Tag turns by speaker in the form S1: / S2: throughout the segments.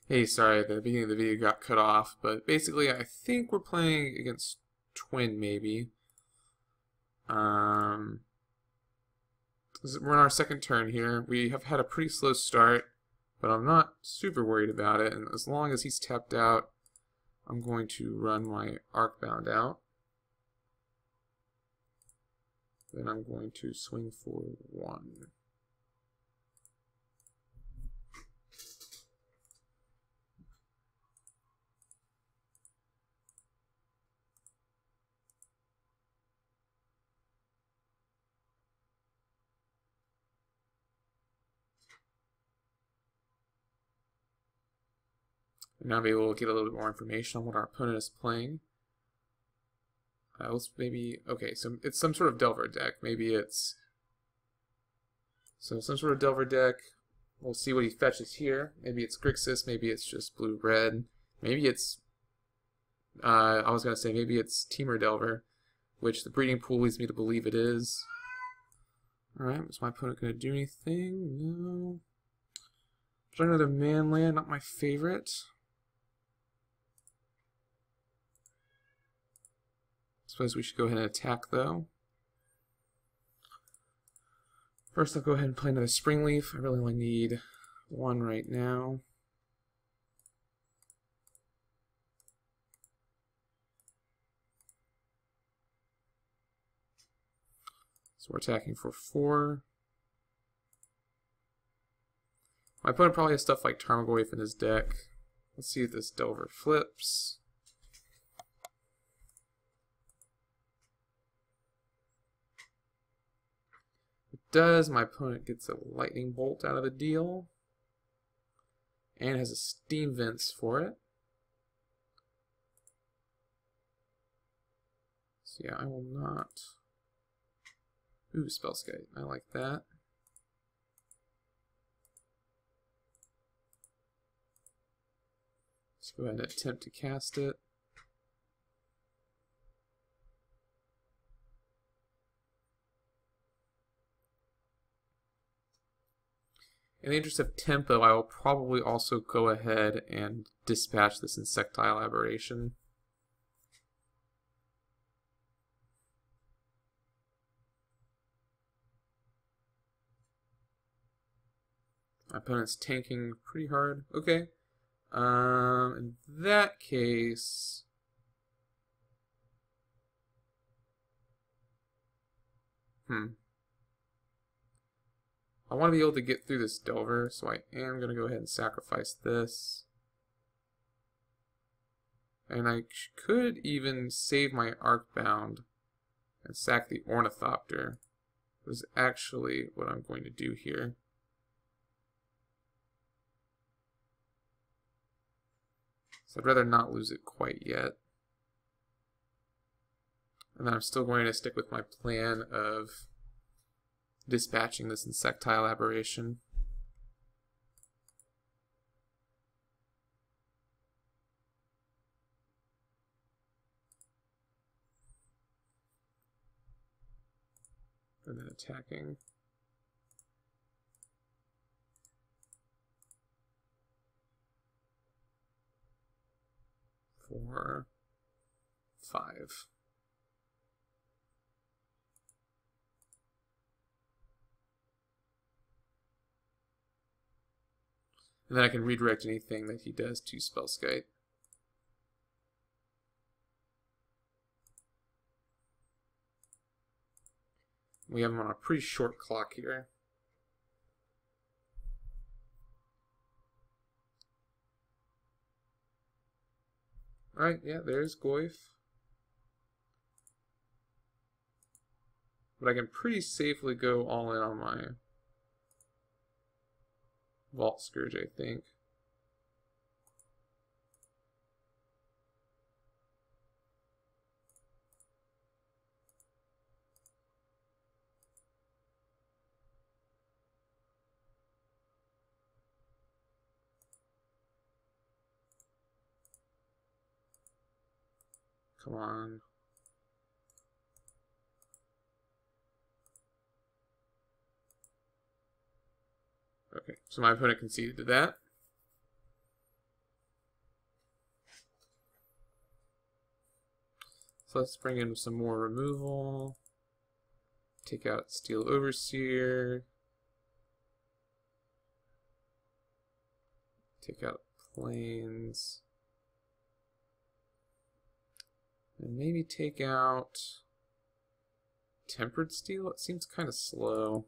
S1: Hey, sorry, the beginning of the video got cut off, but basically I think we're playing against Twin, maybe. Um, we're on our second turn here. We have had a pretty slow start, but I'm not super worried about it, and as long as he's tapped out, I'm going to run my Arcbound out. Then I'm going to swing for 1. And now I'll be able to get a little bit more information on what our opponent is playing. Let's maybe, okay, so it's some sort of Delver deck. Maybe it's, so some sort of Delver deck. We'll see what he fetches here. Maybe it's Grixis, maybe it's just blue-red. Maybe it's, I was going to say, maybe it's Temur Delver, which the breeding pool leads me to believe it is. Alright, is my opponent going to do anything? No. Try another man land, not my favorite. Suppose we should go ahead and attack, though. First, I'll go ahead and play another Springleaf. I really only need 1 right now. So we're attacking for 4. My opponent probably has stuff like Tarmogoyf in his deck. Let's see if this Delver flips. It does. My opponent gets a Lightning Bolt out of the deal. And has a Steam Vents for it. So yeah, I will not... Ooh, Spellskite. I like that. Let's go ahead and attempt to cast it. In the interest of tempo, I will probably also go ahead and dispatch this Insectile Aberration. My opponent's tanking pretty hard. Okay. In that case... I want to be able to get through this Delver, so I am going to go ahead and sacrifice this. And I could even save my Arcbound and sack the Ornithopter. That is actually what I'm going to do here. So I'd rather not lose it quite yet. And then I'm still going to stick with my plan of dispatching this Insectile Aberration. And then attacking. For 5. And then I can redirect anything that he does to Spellskite. We have him on a pretty short clock here. Alright, yeah, there's Goyf. But I can pretty safely go all in on my Vault Scourge, I think. Come on. Okay, so my opponent conceded to that. Let's bring in some more removal. Take out Steel Overseer. Take out Plains. And maybe take out Tempered Steel. It seems kind of slow.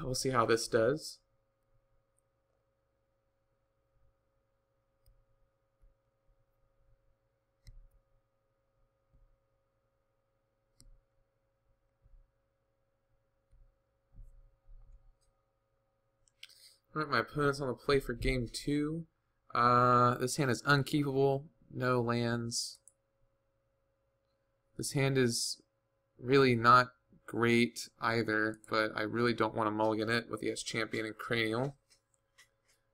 S1: We'll see how this does. Alright, my opponent's on the play for game 2. This hand is unkeepable. No lands. This hand is really not great either, but I really don't want to mulligan it with the S Champion and Cranial.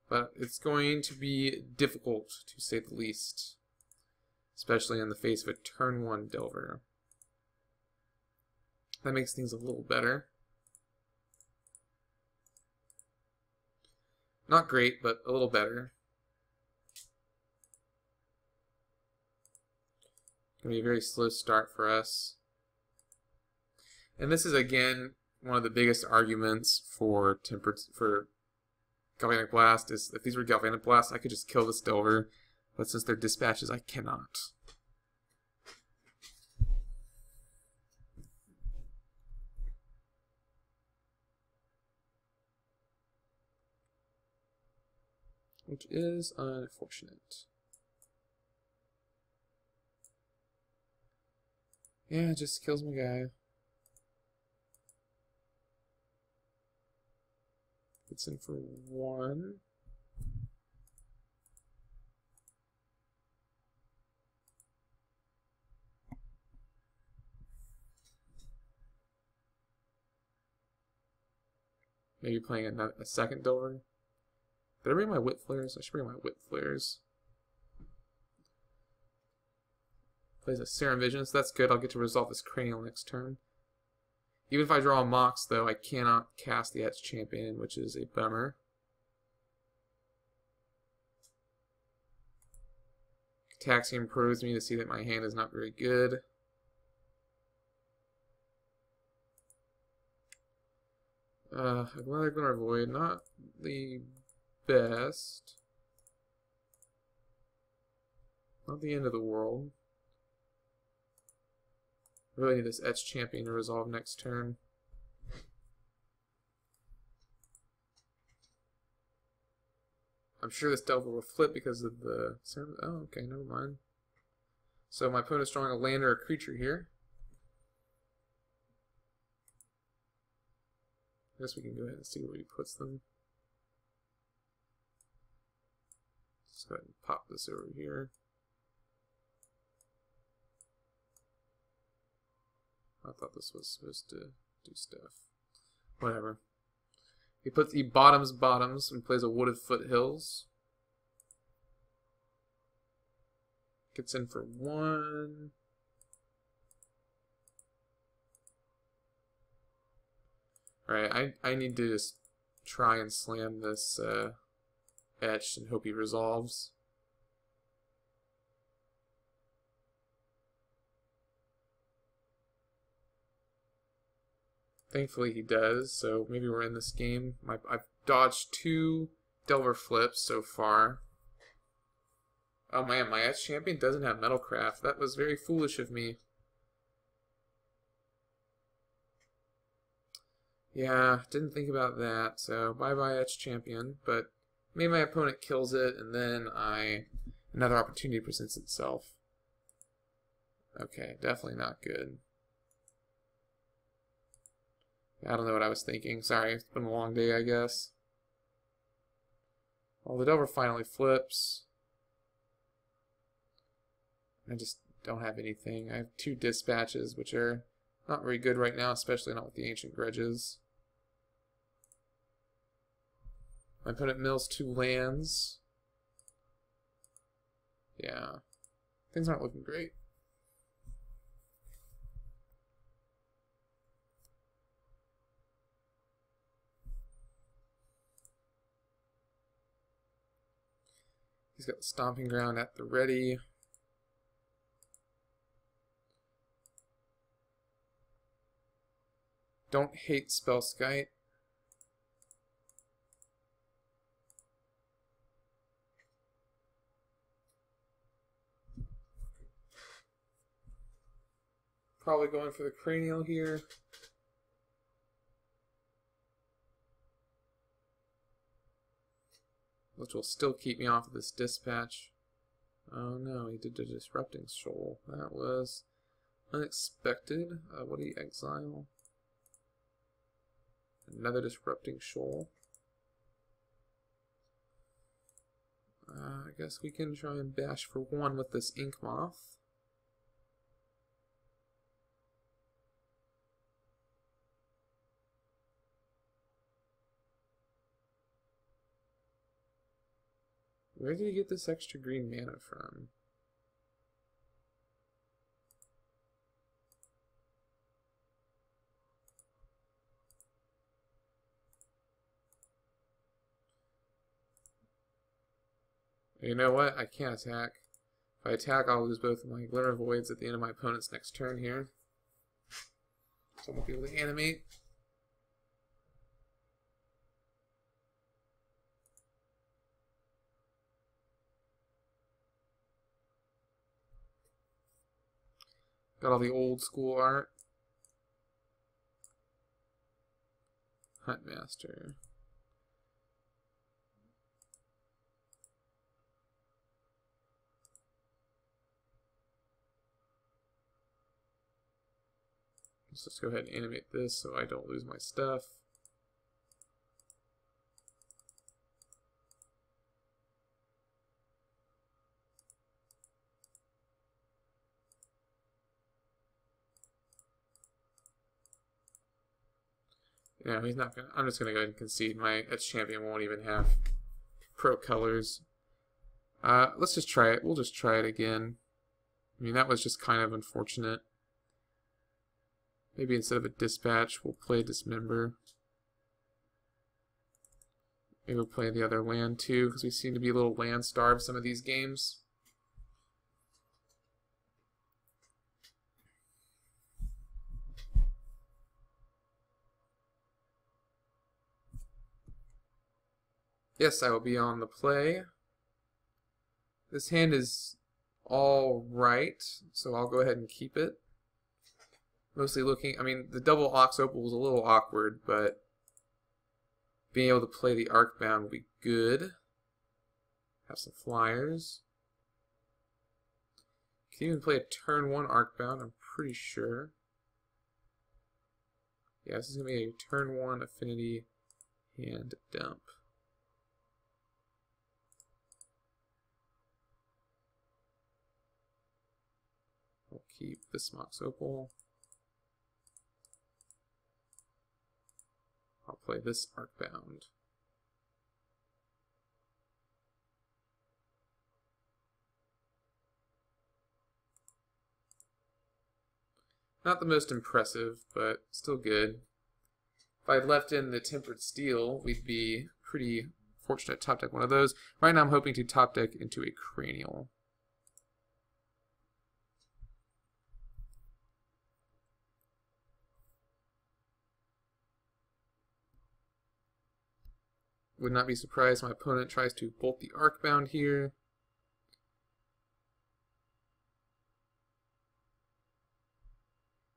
S1: But it's going to be difficult, to say the least. Especially in the face of a turn 1 Delver. That makes things a little better. Not great, but a little better. Gonna be a very slow start for us. And this is again one of the biggest arguments for Galvanic Blast is if these were Galvanic Blast, I could just kill this Delver, but since they're dispatches, I cannot. Which is unfortunate. Yeah, it just kills my guy. Gets in for 1. Maybe playing a second Delver. Did I bring my Whip Flares? I should bring my Whip Flares. Plays a Serum Vision, so that's good. I'll get to resolve this Cranial next turn. Even if I draw a Mox, though, I cannot cast the Etched Champion, which is a bummer. Taxium proves me to see that my hand is not very good. Another Glimmer Void, not the best. Not the end of the world. Really need this Etched Champion to resolve next turn. I'm sure this Delver will flip because of the... Oh, okay, never mind. So my opponent's drawing a land or a creature here. I guess we can go ahead and see where he puts them. Let's go ahead and pop this over here. I thought this was supposed to do stuff. Whatever. He bottoms and plays a Wooded Foothills. Gets in for 1. Alright, I need to just try and slam this Etched and hope he resolves. Thankfully he does, so maybe we're in this game. I've dodged 2 Delver flips so far. Oh man, my Etched Champion doesn't have Metalcraft. That was very foolish of me. Yeah, didn't think about that, so bye-bye Etched Champion. But maybe my opponent kills it, and then another opportunity presents itself. Okay, definitely not good. I don't know what I was thinking. Sorry, it's been a long day, I guess. Well, the Delver finally flips. I just don't have anything. I have 2 dispatches, which are not very good right now, especially not with the Ancient Grudges. My opponent mills 2 lands. Yeah. Things aren't looking great. got the Stomping Ground at the ready. Don't hate Spellskite. Probably going for the Cranial here. Which will still keep me off of this dispatch. Oh no, he did a Disrupting Shoal. That was unexpected. What do you exile? Another Disrupting Shoal. I guess we can try and bash for one with this Ink Moth. Where did he get this extra green mana from? You know what? I can't attack. If I attack, I'll lose both of my Glimmer Voids at the end of my opponent's next turn here. So I won't be able to animate. Got all the old school art. Huntmaster. Let's just go ahead and animate this so I don't lose my stuff. Yeah, he's not gonna. I'm just gonna go ahead and concede. My champion won't even have pro colors. Let's just try it. We'll just try it again. I mean, that was just kind of unfortunate. Maybe instead of a dispatch, we'll play Dismember. Maybe we'll play the other land too, because we seem to be a little land starved some of these games. Yes, I will be on the play. This hand is all right, so I'll go ahead and keep it. Mostly looking, I mean, the double Ox Opal was a little awkward, but being able to play the Arcbound will be good. Have some flyers. Can even play a turn 1 Arcbound, I'm pretty sure. Yeah, this is going to be a turn 1 Affinity hand dump. I'll keep this Mox Opal. I'll play this Arcbound. Not the most impressive, but still good. If I had left in the Tempered Steel, we'd be pretty fortunate to top deck one of those. Right now I'm hoping to top deck into a Cranial. Would not be surprised if my opponent tries to bolt the Arcbound here.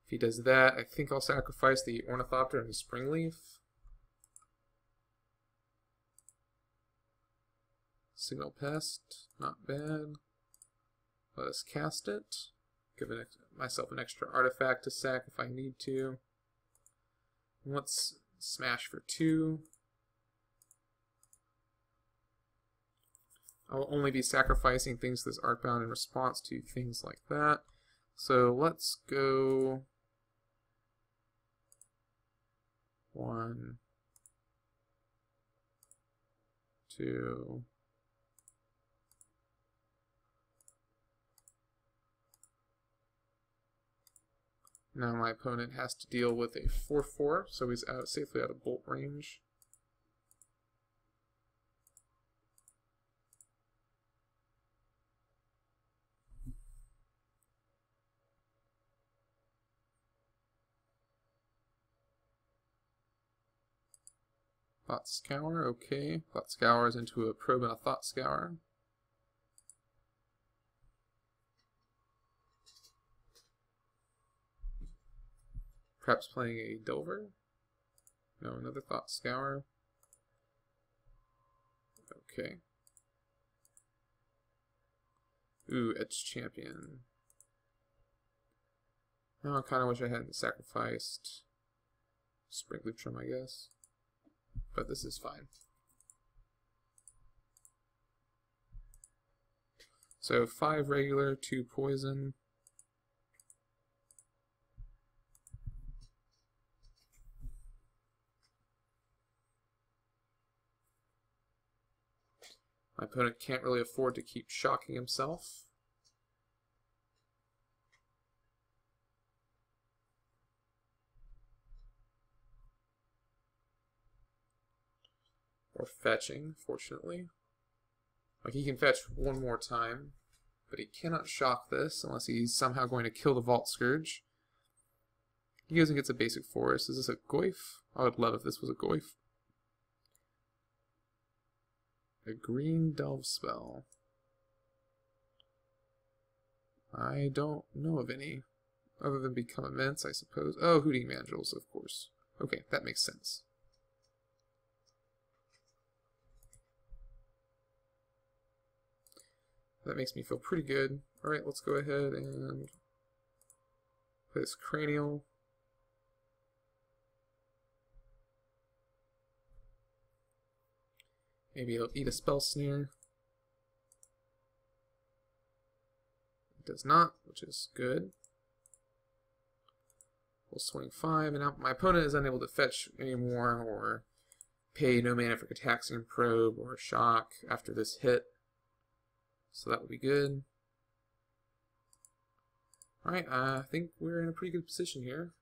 S1: If he does that, I think I'll sacrifice the Ornithopter and the Springleaf. Signal Pest, not bad. Let us cast it. Give myself an extra artifact to sack if I need to. Let's smash for 2. I'll only be sacrificing things to this Arcbound in response to things like that. So let's go 1, 2. Now my opponent has to deal with a 4/4, so he's safely out of bolt range. Thought Scour, okay. Thought Scour is into a Probe and a Thought Scour. Perhaps playing a Delver? No, another Thought Scour. Okay. Ooh, Etched Champion. Now I kind of wish I hadn't sacrificed Sprinkler Trim, I guess. But this is fine. So 5 regular, 2 poison. My opponent can't really afford to keep shocking himself. Or fetching, fortunately. Like, he can fetch one more time, but he cannot shock this unless he's somehow going to kill the Vault Scourge. He goes and gets a basic forest. Is this a Goyf? I would love if this was a Goyf. A green delve spell. I don't know of any. Other than Become Immense, I suppose. Oh, Hooting Mandrills, of course. Okay, that makes sense. That makes me feel pretty good. Alright, let's go ahead and play this Cranial. Maybe it'll eat a Spell Snare. It does not, which is good. We'll swing 5, and now my opponent is unable to fetch anymore or pay no mana for Cataxian Probe or Shock after this hit. So that will be good. Alright, I think we're in a pretty good position here.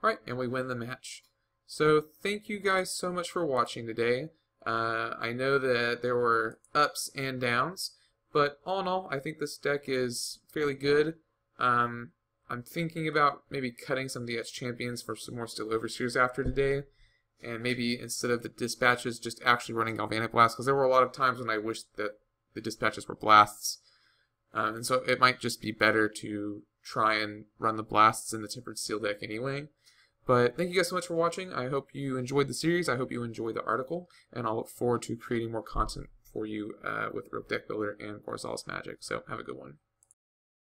S1: Alright, and we win the match. So thank you guys so much for watching today. I know that there were ups and downs, but all in all, I think this deck is fairly good. I'm thinking about maybe cutting some of the Etched Champions for some more Steel Overseers after today, and maybe instead of the Dispatches, just actually running Galvanic Blast, because there were a lot of times when I wished that the Dispatches were Blasts. And so it might just be better to try and run the Blasts in the Tempered Steel deck anyway. But thank you guys so much for watching. I hope you enjoyed the series. I hope you enjoyed the article. And I'll look forward to creating more content for you with Rogue Deck Builder and Gwarzalez Magic. So have a good one.